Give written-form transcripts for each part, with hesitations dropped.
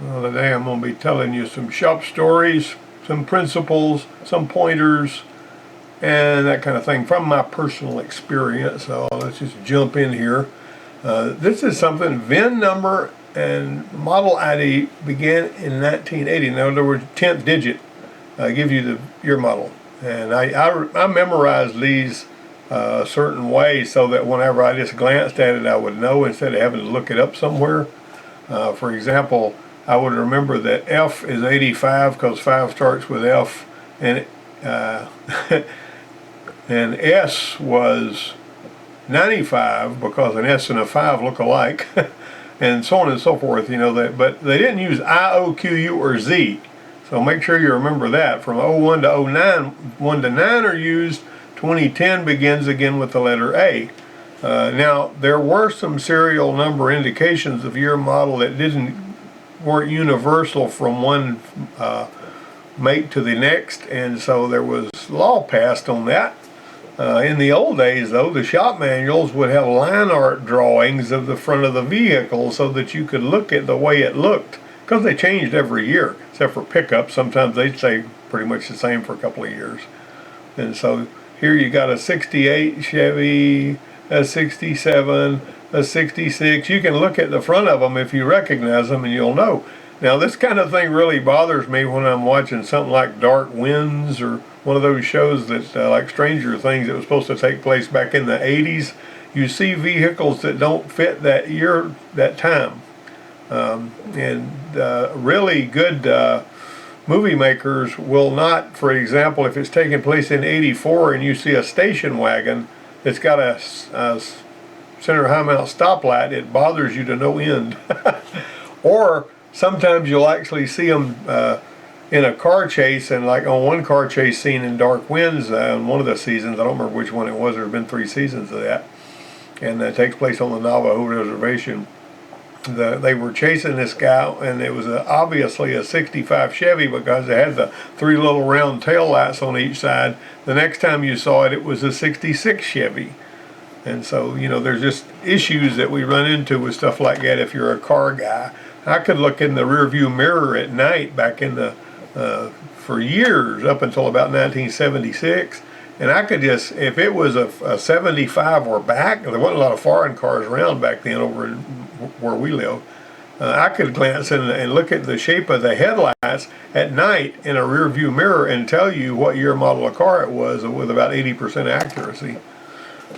Well, today I'm going to be telling you some shop stories, some principles, some pointers, and that kind of thing from my personal experience. So let's just jump in here. This is something, VIN number and model ID began in 1980. In other words, 10th digit gives you your model. And I memorized these a certain way so that whenever I just glanced at it, I would know instead of having to look it up somewhere. For example, I would remember that F is 85 because 5 starts with F, and and S was 95 because an S and a 5 look alike, and so on and so forth. You know that, but they didn't use I, O, Q, U, or Z. So make sure you remember that. From 01 to 09, 1 to 9 are used. 2010 begins again with the letter A. Now there were some serial number indications of year model that weren't universal from one make to the next, and so there was law passed on that. In the old days, though, the shop manuals would have line art drawings of the front of the vehicle so that you could look at the way it looked, because they changed every year, except for pickups. Sometimes they'd stay pretty much the same for a couple of years. And so here you got a 68 Chevy, a 67, a 66. You can look at the front of them if you recognize them, and you'll know. Now this kind of thing really bothers me when I'm watching something like Dark Winds or one of those shows that like Stranger Things that was supposed to take place back in the 80s. You see vehicles that don't fit that year, that time. And really good movie makers will not, for example, if it's taking place in 84 and you see a station wagon that's got a center high mount stoplight, it bothers you to no end. Or sometimes you'll actually see them in a car chase, and like on one car chase scene in Dark Winds in one of the seasons, I don't remember which one it was, there have been 3 seasons of that, and that takes place on the Navajo Reservation. They were chasing this guy, and it was obviously a 65 Chevy because it had the 3 little round tail lights on each side. The next time you saw it, it was a 66 Chevy. And so, you know, there's just issues that we run into with stuff like that if you're a car guy. I could look in the rear view mirror at night back in the for years up until about 1976, and I could just, if it was a 75 or back, there wasn't a lot of foreign cars around back then over where we live, I could glance in and look at the shape of the headlights at night in a rear view mirror and tell you what year model of car it was with about 80% accuracy.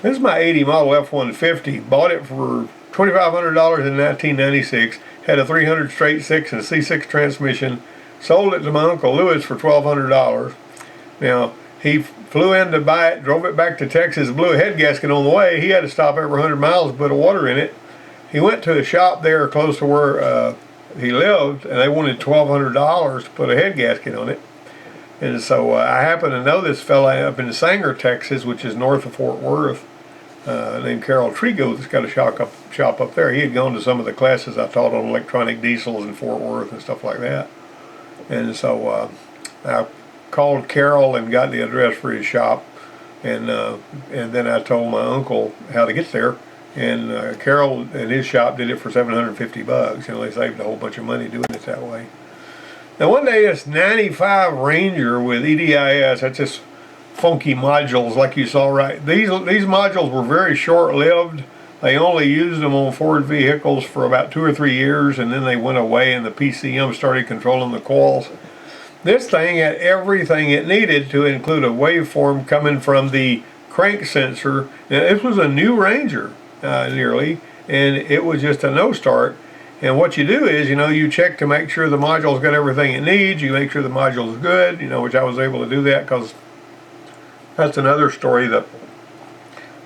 This is my 80 model F-150. Bought it for $2,500 in 1996. Had a 300 straight 6 and a C6 transmission. Sold it to my Uncle Lewis for $1,200. Now, he flew in to buy it, drove it back to Texas, blew a head gasket on the way. He had to stop every 100 miles to put water in it. He went to a shop there close to where he lived, and they wanted $1,200 to put a head gasket on it. And so I happen to know this fella up in Sanger, Texas, which is north of Fort Worth, named Carol Trigo, that's got a shop up there. He had gone to some of the classes I taught on electronic diesels in Fort Worth and stuff like that. And so I called Carol and got the address for his shop, and then I told my uncle how to get there. And Carol and his shop did it for $750. You know, they saved a whole bunch of money doing it that way. Now one day, this 95 Ranger with EDIS, that's just funky modules like you saw right. These modules were very short-lived. They only used them on Ford vehicles for about 2 or 3 years, and then they went away and the PCM started controlling the coils. This thing had everything it needed to include a waveform coming from the crank sensor. Now this was a new Ranger nearly, and it was just a no start. And what you do is, you know, you check to make sure the module's got everything it needs. You make sure the module's good, you know, which I was able to do that because that's another story that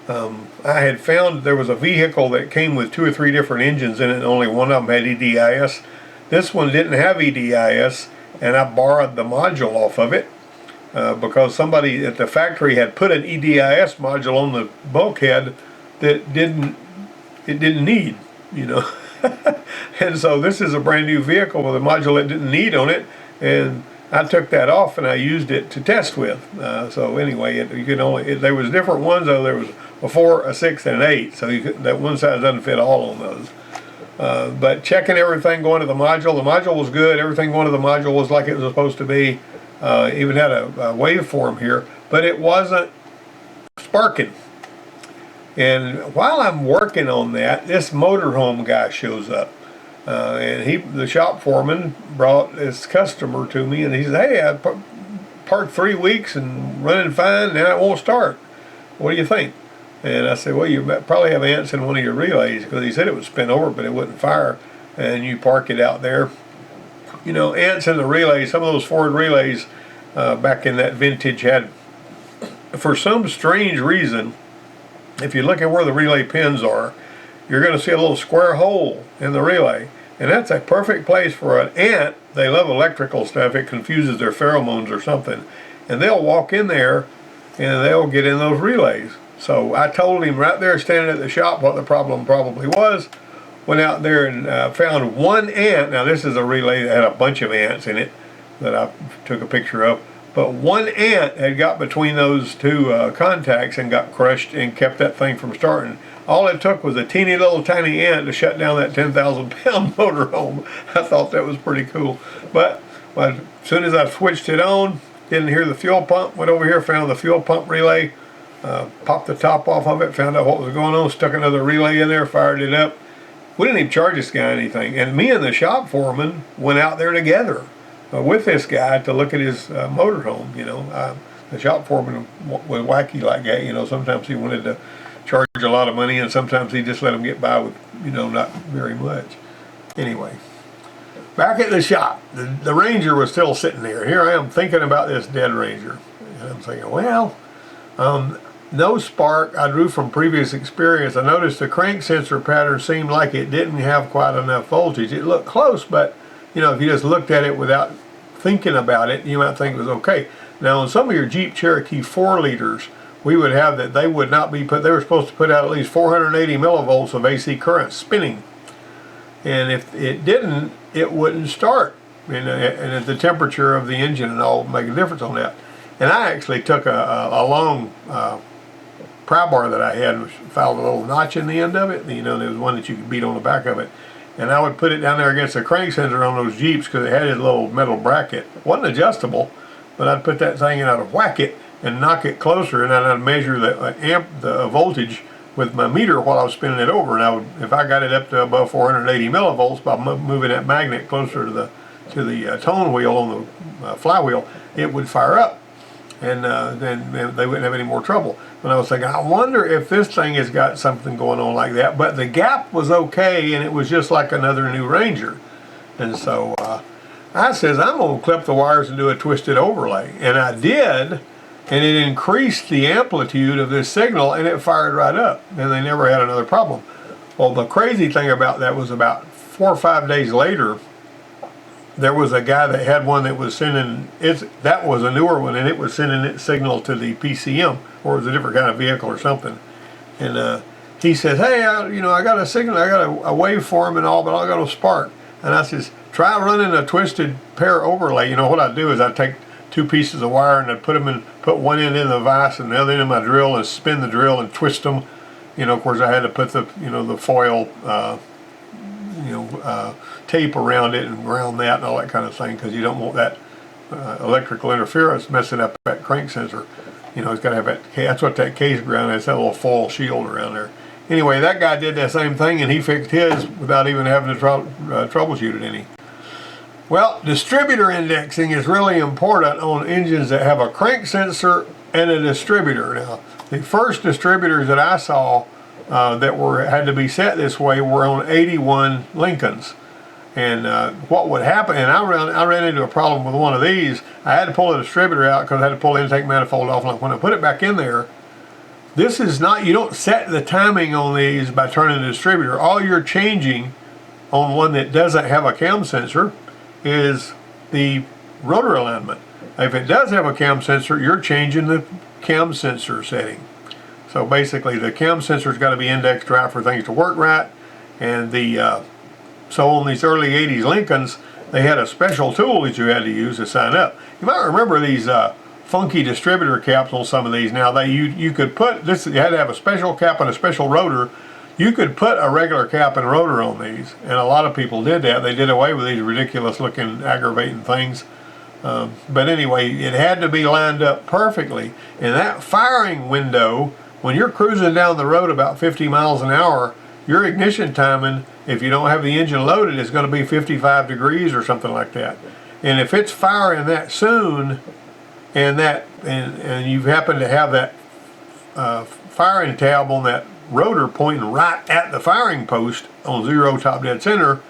I had found. There was a vehicle that came with 2 or 3 different engines in it, and only one of them had EDIS. This one didn't have EDIS, and I borrowed the module off of it because somebody at the factory had put an EDIS module on the bulkhead that it didn't need, you know. And so this is a brand new vehicle with a module it didn't need on it, and I took that off and I used it to test with. So anyway, you could only, there was different ones though. There was a 4, a 6, and an 8. So that one size doesn't fit all on those. But checking everything going to the module was good. Everything going to the module was like it was supposed to be. Even had a waveform here, but it wasn't sparking. And while I'm working on that, this motorhome guy shows up. And the shop foreman brought his customer to me, and he said, "Hey, I parked 3 weeks and running fine, now it won't start. What do you think?" And I said, "Well, you probably have ants in one of your relays," because he said it would spin over, but it wouldn't fire. And you park it out there. You know, ants in the relays, some of those Ford relays back in that vintage had, for some strange reason, if you look at where the relay pins are, you're going to see a little square hole in the relay. And that's a perfect place for an ant. They love electrical stuff. It confuses their pheromones or something. And they'll walk in there and they'll get in those relays. So I told him right there standing at the shop what the problem probably was. Went out there and found one ant. Now this is a relay that had a bunch of ants in it that I took a picture of. But one ant had got between those two contacts and got crushed and kept that thing from starting. All it took was a teeny little tiny ant to shut down that 10,000-pound motorhome. I thought that was pretty cool. But as soon as I switched it on, didn't hear the fuel pump, went over here, found the fuel pump relay, popped the top off of it, found out what was going on, stuck another relay in there, fired it up. We didn't even charge this guy anything. And me and the shop foreman went out there together with this guy to look at his motorhome. You know, the shop foreman was wacky like that. You know, sometimes he wanted to charge a lot of money, and sometimes he just let them get by with, you know, not very much. Anyway, back at the shop, the Ranger was still sitting there. Here I am thinking about this dead Ranger, and I'm thinking, well, no spark. I drew from previous experience. I noticed the crank sensor pattern seemed like it didn't have quite enough voltage. It looked close, but you know, if you just looked at it without thinking about it, you might think it was okay. Now, on some of your Jeep Cherokee 4 liters, we would have that they would not be put, they were supposed to put out at least 480 millivolts of AC current spinning. And if it didn't, it wouldn't start. And the temperature of the engine and all make a difference on that. And I actually took a long pry bar that I had, which filed a little notch in the end of it. You know, there was one that you could beat on the back of it. And I would put it down there against the crank sensor on those Jeeps because it had a little metal bracket. It wasn't adjustable, but I'd put that thing in, I'd whack it and knock it closer, and then I'd measure the voltage with my meter while I was spinning it over. And I would, if I got it up to above 480 millivolts by moving that magnet closer to the tone wheel on the flywheel, it would fire up, and then they wouldn't have any more trouble. And I was thinking, I wonder if this thing has got something going on like that. But the gap was okay, and it was just like another new Ranger. And so I says, I'm going to clip the wires and do a twisted overlay. And I did, and it increased the amplitude of this signal, and it fired right up. And they never had another problem. Well, the crazy thing about that was about 4 or 5 days later, there was a guy that had one that was sending that was a newer one, and it was sending its signal to the PCM, or it was a different kind of vehicle or something. And he says, "Hey, I got a signal, I got a waveform and all, but I got no spark." And I says, "Try running a twisted pair overlay." You know what I do is I take 2 pieces of wire and I put one end in the vise and the other end in my drill and spin the drill and twist them. You know, of course, I had to put the the foil tape around it and around that and all that kind of thing, because you don't want that electrical interference messing up that crank sensor. You know, it's got to have that. That's what that case ground is, that little foil shield around there. Anyway, that guy did that same thing, and he fixed his without even having to troubleshoot it any. Well, distributor indexing is really important on engines that have a crank sensor and a distributor. Now, the first distributors that I saw that had to be set this way were on 81 Lincolns. And what would happen, and I ran into a problem with one of these. I had to pull the distributor out because I had to pull the intake manifold off. Like when I put it back in there, this is not, you don't set the timing on these by turning the distributor. All you're changing on one that doesn't have a cam sensor is the rotor alignment. If it does have a cam sensor, you're changing the cam sensor setting. So basically the cam sensor's got to be indexed right for things to work right. And so on these early 80s Lincolns, they had a special tool that you had to use to sign up. You might remember these funky distributor caps on some of these. Now you could put this, you had to have a special cap and a special rotor You could put a regular cap and rotor on these, and a lot of people did that. They did away with these ridiculous looking aggravating things. But anyway, it had to be lined up perfectly. And that firing window, when you're cruising down the road about 50 miles an hour, your ignition timing, if you don't have the engine loaded, is going to be 55 degrees or something like that. And if it's firing that soon, and you happen to have that firing tab on that rotor pointing right at the firing post on 0 top dead center,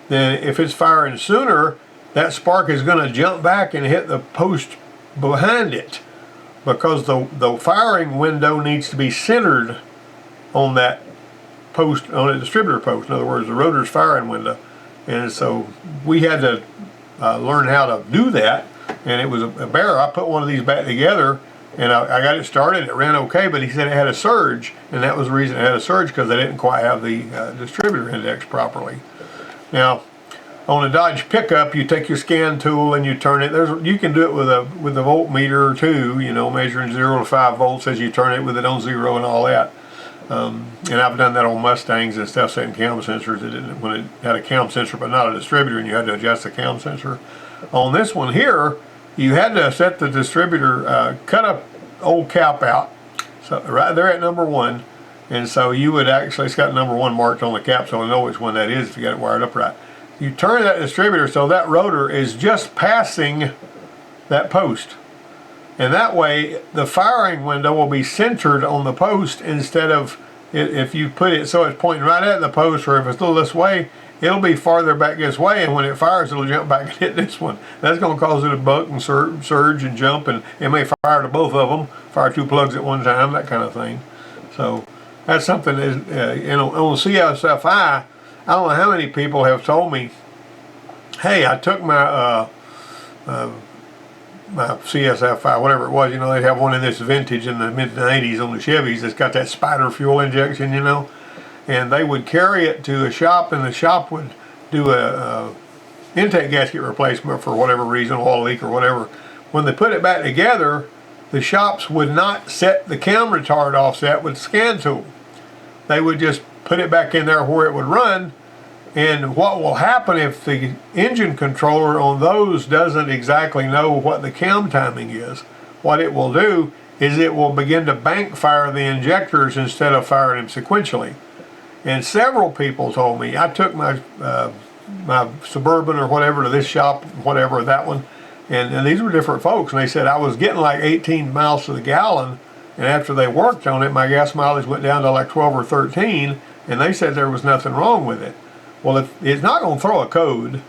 then if it's firing sooner, that spark is going to jump back and hit the post behind it, because the firing window needs to be centered on that post, on a distributor post. In other words, the rotor's firing window. And so we had to learn how to do that, and it was a bear. I put one of these back together, and I got it started. It ran okay, but he said it had a surge, and that was the reason it had a surge, because they didn't quite have the distributor index properly. Now, on a Dodge pickup, you take your scan tool and you turn it. You can do it with a voltmeter too, you know, measuring 0 to 5 volts as you turn it with it on 0 and all that. And I've done that on Mustangs and stuff, setting cam sensors. When it had a cam sensor but not a distributor, and you had to adjust the cam sensor. On this one here, you had to set the distributor, cut a old cap out, so right there at number 1. And so you would actually, it's got number 1 marked on the cap, so I know which one that is if you got it wired up right. You turn that distributor so that rotor is just passing that post. And that way, the firing window will be centered on the post, instead of, if you put it so it's pointing right at the post, or if it's a little this way, it'll be farther back this way, and when it fires, it'll jump back and hit this one. That's going to cause it to buck and surge and jump, and it may fire to both of them, fire 2 plugs at one time, that kind of thing. So that's something that, you know, on CSFI, I don't know how many people have told me, hey, I took my my CSFI, whatever it was, you know, they have one in this vintage in the mid-90s on the Chevys that's got that spider fuel injection, you know, and they would carry it to a shop, and the shop would do a intake gasket replacement for whatever reason, oil leak or whatever. When they put it back together, the shops would not set the cam retard offset with the scan tool. They would just put it back in there where it would run. And what will happen if the engine controller on those doesn't exactly know what the cam timing is, what it will do is it will begin to bank fire the injectors instead of firing them sequentially. And several people told me, I took my my Suburban or whatever to this shop, whatever, that one, and these were different folks, and they said I was getting like 18 miles to the gallon, and after they worked on it, my gas mileage went down to like 12 or 13, and they said there was nothing wrong with it. Well, if it's not going to throw a code,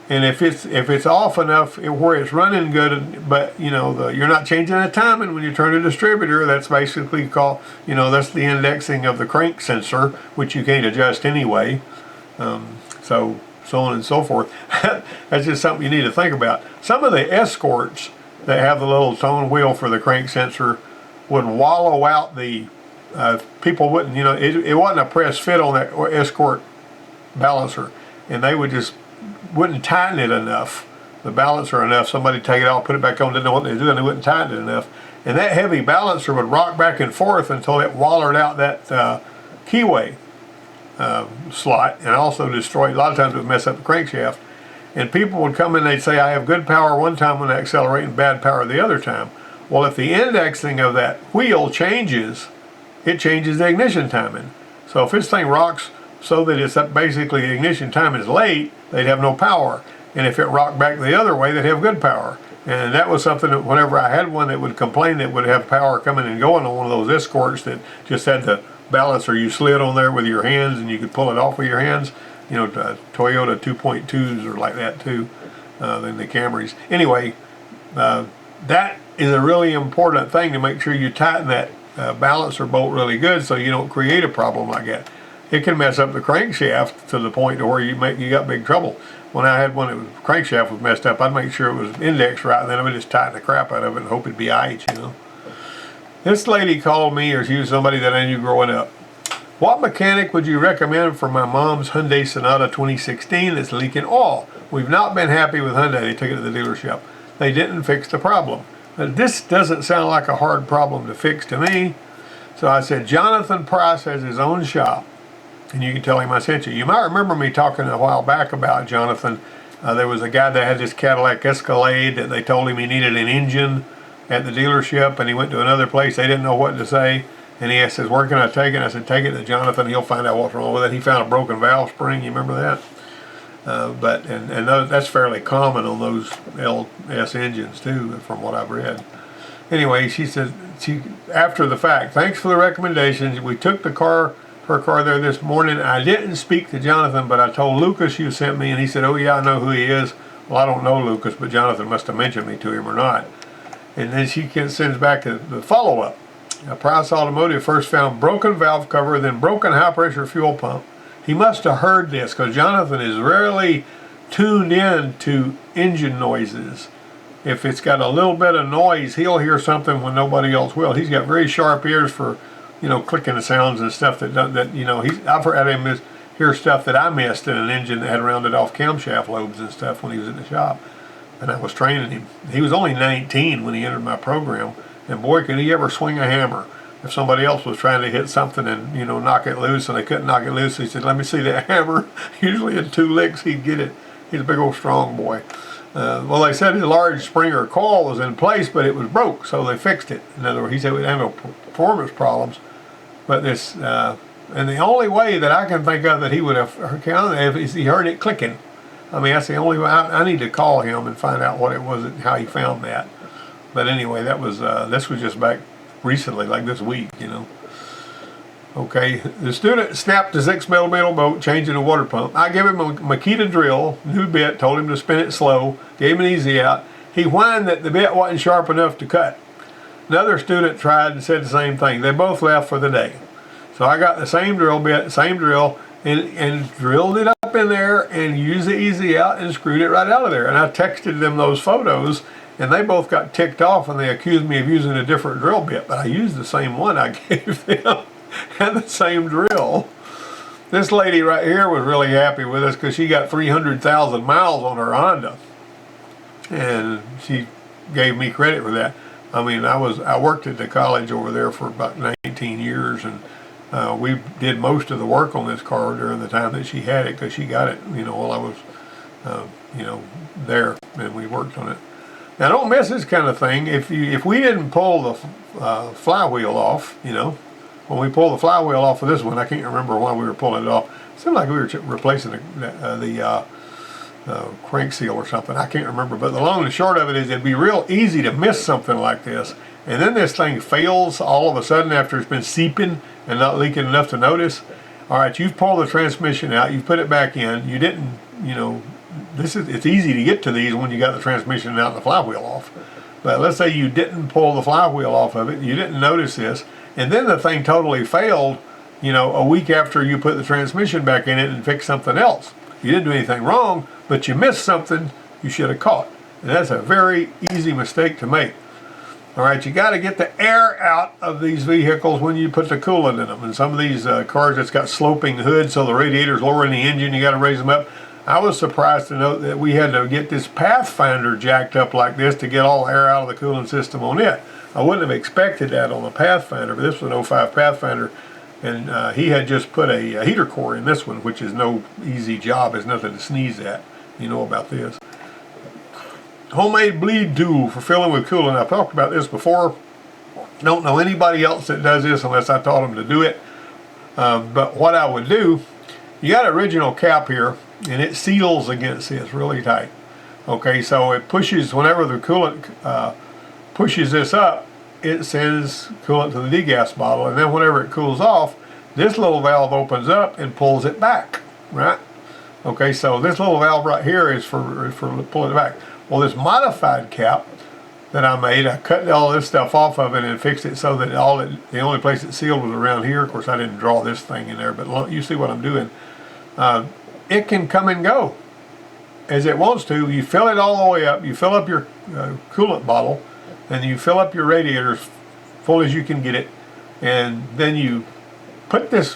and if it's off enough where it's running good, but you know you're not changing the timing when you turn a distributor, that's basically called, you know, that's the indexing of the crank sensor, which you can't adjust anyway. So on and so forth. That's just something you need to think about. Some of the Escorts that have the little tone wheel for the crank sensor would wallow out the people wouldn't, you know, it wasn't a press fit on that Escort balancer, and they would just wouldn't tighten it enough, the balancer enough. Somebody take it off, put it back on, didn't know what they were doing, they wouldn't tighten it enough, and that heavy balancer would rock back and forth until it wallered out that keyway slot, and also destroy, a lot of times it would mess up the crankshaft. And people would come in, they'd say I have good power one time when I accelerate and bad power the other time. Well, if the indexing of that wheel changes, it changes the ignition timing. So if this thing rocks so that it's basically the ignition time is late, they'd have no power. And if it rocked back the other way, they'd have good power. And that was something that whenever I had one that would complain that would have power coming and going on one of those Escorts that just had the balancer you slid on there with your hands and you could pull it off with your hands, you know, Toyota 2.2s are like that too, than the Camrys. Anyway, that is a really important thing, to make sure you tighten that balancer bolt really good so you don't create a problem like that. It can mess up the crankshaft to the point to where you got big trouble. When I had one that was crankshaft was messed up, I'd make sure it was indexed right, and then I would just tighten the crap out of it and hope it'd be IH, you know. This lady called me, or she was somebody that I knew growing up. What mechanic would you recommend for my mom's Hyundai Sonata 2016 that's leaking oil? We've not been happy with Hyundai. They took it to the dealership. They didn't fix the problem. But this doesn't sound like a hard problem to fix to me. So I said, Jonathan Price has his own shop. and you can tell him I sent you. You might remember me talking a while back about Jonathan. There was a guy that had this Cadillac Escalade that they told him he needed an engine at the dealership, and he went to another place. They didn't know what to say, and he says, where can I take it? I said, take it to Jonathan. He'll find out what's wrong with it. He found a broken valve spring. You remember that? That's fairly common on those LS engines too, from what I've read. Anyway, she said, after the fact, thanks for the recommendations. We took her car there this morning. I didn't speak to Jonathan, but I told Lucas you sent me, and he said, oh yeah, I know who he is. Well, I don't know Lucas, but Jonathan must have mentioned me to him or not. And then she sends back the follow-up. Price Automotive first found broken valve cover, then broken high-pressure fuel pump. He must have heard this, because Jonathan is rarely tuned in to engine noises. If it's got a little bit of noise, he'll hear something when nobody else will. He's got very sharp ears for, clicking sounds and stuff I've heard him hear stuff that I missed in an engine that had rounded off camshaft lobes and stuff when he was in the shop. And I was training him. He was only 19 when he entered my program, and boy, could he ever swing a hammer. If somebody else was trying to hit something and, knock it loose, and they couldn't knock it loose, he said, let me see that hammer. Usually in 2 licks, he'd get it. He's a big old strong boy. Well, they said his large spring or coil was in place, but it was broke, so they fixed it. In other words, he said we had no performance problems. But this, and the only way that I can think of that he would have counted is he heard it clicking. I mean, that's the only way. I need to call him and find out what it was, how he found that. But anyway, that was this was just back recently, like this week, Okay, the student snapped the 6mm bolt, changing the water pump. I gave him a Makita drill, new bit, told him to spin it slow, gave him an easy out. He whined that the bit wasn't sharp enough to cut. Another student tried and said the same thing. They both left for the day. So I got the same drill bit, same drill, and drilled it up in there and used the easy out and screwed it right out of there. And I texted them those photos, and they both got ticked off, and they accused me of using a different drill bit, but I used the same one I gave them and the same drill. This lady right here was really happy with us because she got 300,000 miles on her Honda, and she gave me credit for that. I mean, I worked at the college over there for about 19 years, and we did most of the work on this car during the time that she had it, because she got it, while I was, there, and we worked on it. Now, don't miss this kind of thing. If we didn't pull the flywheel off, when we pulled the flywheel off of this one, I can't remember why we were pulling it off. It seemed like we were replacing the crank seal or something. I can't remember. But the long and short of it is, it'd be real easy to miss something like this. And then this thing fails all of a sudden after it's been seeping and not leaking enough to notice. All right, you've pulled the transmission out. You've put it back in. You didn't, it's easy to get to these when you got the transmission out and the flywheel off. But let's say you didn't pull the flywheel off of it. You didn't notice this. And then the thing totally failed, a week after you put the transmission back in it and fixed something else. You didn't do anything wrong, but you missed something you should have caught. And that's a very easy mistake to make. All right, you got to get the air out of these vehicles when you put the coolant in them. And some of these cars that's got sloping hoods, so the radiator's lower in the engine, you got to raise them up. I was surprised to note that we had to get this Pathfinder jacked up like this to get all the air out of the cooling system on it. I wouldn't have expected that on a Pathfinder, but this was an 05 Pathfinder, and he had just put a heater core in this one, which is no easy job. It's nothing to sneeze at. You know about this. Homemade bleed tool for filling with coolant. I've talked about this before. Don't know anybody else that does this unless I taught them to do it. But what I would do, you got an original cap here, and it seals against this really tight. Okay, so it pushes, whenever the coolant pushes this up, it sends coolant to the degas bottle, and then whenever it cools off, this little valve opens up and pulls it back, right? Okay, so this little valve right here is for pulling it back. Well, this modified cap that I made, I cut all this stuff off of it and fixed it so that the only place it sealed was around here. Of course, I didn't draw this thing in there, but you see what I'm doing. It can come and go as it wants to. You fill it all the way up. You fill up your coolant bottle, and you fill up your radiator as full as you can get it, and then you put this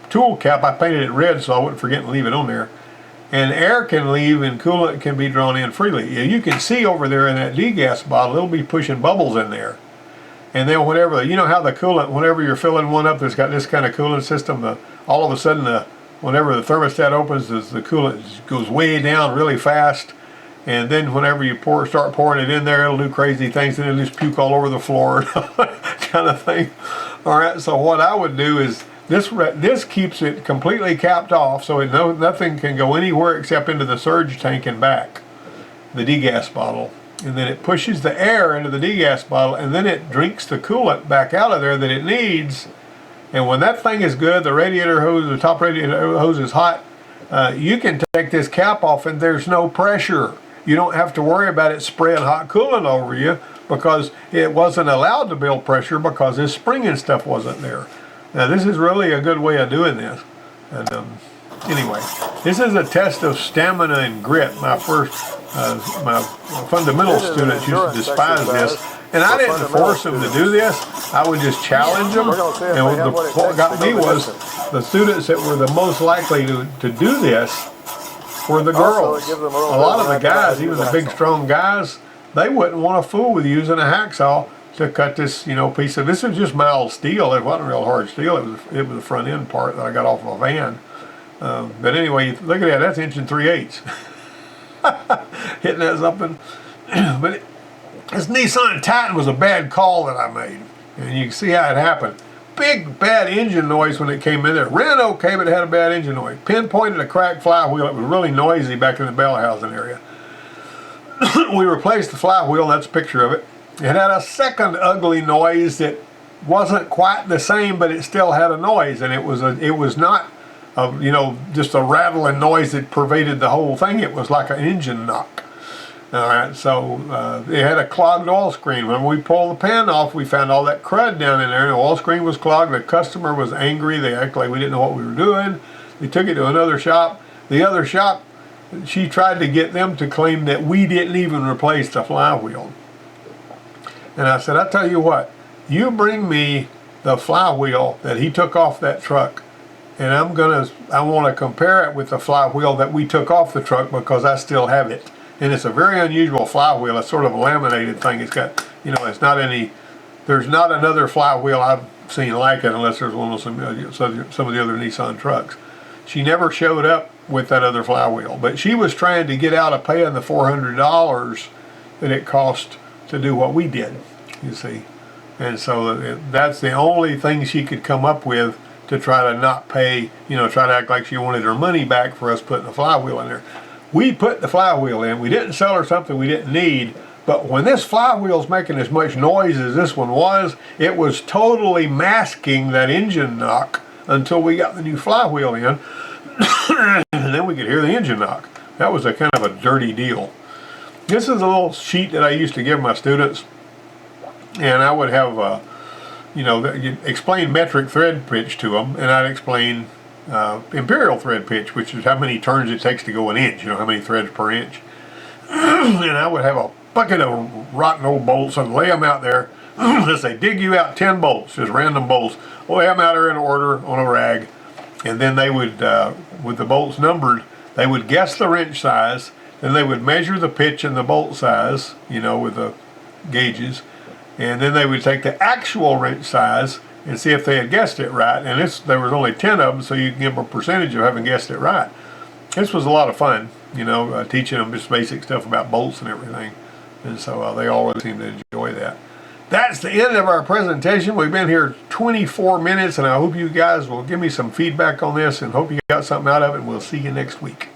tool cap, I painted it red so I wouldn't forget and leave it on there, and air can leave and coolant can be drawn in freely. You can see over there in that degas bottle, it'll be pushing bubbles in there. And then whenever, you know how the coolant, whenever you're filling one up that's got this kind of cooling system, all of a sudden whenever the thermostat opens, the coolant goes way down really fast. And then whenever you start pouring it in there, it'll do crazy things, and it'll just puke all over the floor, kind of thing. All right, so what I would do is this keeps it completely capped off, so nothing can go anywhere except into the surge tank and back, the degas bottle. And then it pushes the air into the degas bottle, and then it drinks the coolant back out of there that it needs. And when that thing is good, the radiator hose, the top radiator hose is hot, you can take this cap off and there's no pressure. You don't have to worry about it spraying hot coolant over you, because it wasn't allowed to build pressure because this spring and stuff wasn't there. Now this is really a good way of doing this. And anyway, this is a test of stamina and grit. My fundamental students used to despise this. And I didn't force them to do this. I would just challenge them. And what got me was the students that were the most likely to do this were the girls. A lot of the guys, even the big strong guys, they wouldn't want to fool with using a hacksaw to cut this, piece of, this was just mild steel. It wasn't real hard steel. It was the front end part that I got off of a van. But anyway, look at that. That's 1 3/8. Hitting that something. But this Nissan Titan was a bad call that I made. And you can see how it happened. Big bad engine noise when it came in there. Ran okay, but it had a bad engine noise. Pinpointed a cracked flywheel. It was really noisy back in the bell housing area. We replaced the flywheel. That's a picture of it. It had a second ugly noise that wasn't quite the same, but it still had a noise, and it was not just a rattling noise that pervaded the whole thing. It was like an engine knock. All right, so it had a clogged oil screen. When we pulled the pan off, we found all that crud down in there. The oil screen was clogged. The customer was angry. They acted like we didn't know what we were doing. They took it to another shop. The other shop, she tried to get them to claim that we didn't even replace the flywheel. And I said, I tell you what, you bring me the flywheel that he took off that truck, and I want to compare it with the flywheel that we took off the truck, because I still have it. And it's a very unusual flywheel. It's sort of a laminated thing. It's got, it's not there's not another flywheel I've seen like it, unless there's one of some of the other Nissan trucks. She never showed up with that other flywheel, but she was trying to get out of paying the $400 that it cost to do what we did, you see. And so that's the only thing she could come up with to try to not pay, try to act like she wanted her money back for us putting the flywheel in there. We put the flywheel in. We didn't sell her something we didn't need, but when this flywheel's making as much noise as this one was, it was totally masking that engine knock until we got the new flywheel in, and then we could hear the engine knock. That was a kind of a dirty deal. This is a little sheet that I used to give my students, and I would have, explain metric thread pitch to them, and I'd explain imperial thread pitch, which is how many turns it takes to go an inch, how many threads per inch. And I would have a bucket of rotten old bolts and lay them out there. Let's say, dig you out 10 bolts, just random bolts. Lay them out there in order on a rag. And then they would, with the bolts numbered, they would guess the wrench size. Then they would measure the pitch and the bolt size, with the gauges. And then they would take the actual wrench size and see if they had guessed it right. And there was only 10 of them, so you can give them a percentage of having guessed it right. This was a lot of fun, teaching them just basic stuff about bolts and everything. And so they always seem to enjoy that. That's the end of our presentation. We've been here 24 minutes, and I hope you guys will give me some feedback on this, and hope you got something out of it, and we'll see you next week.